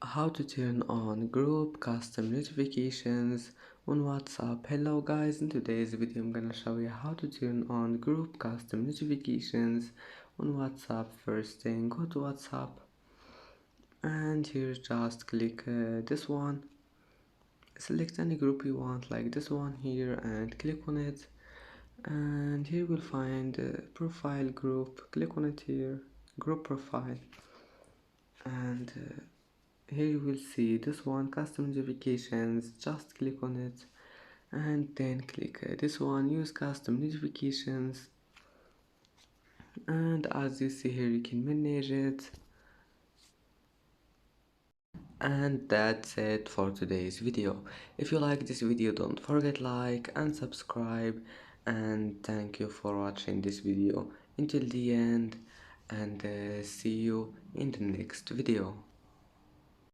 How to turn on group custom notifications on WhatsApp. Hello guys, in today's video I'm gonna show you how to turn on group custom notifications on WhatsApp. First thing, go to WhatsApp and here just click this one. Select any group you want, like this one here, and click on it, and here we'll find profile group. Click on it here, group profile, and here you will see this one, custom notifications. Just click on it and then click this one, use custom notifications, and as you see here you can manage it. And that's it for today's video. If you like this video, don't forget like and subscribe, and thank you for watching this video until the end, and see you in the next video.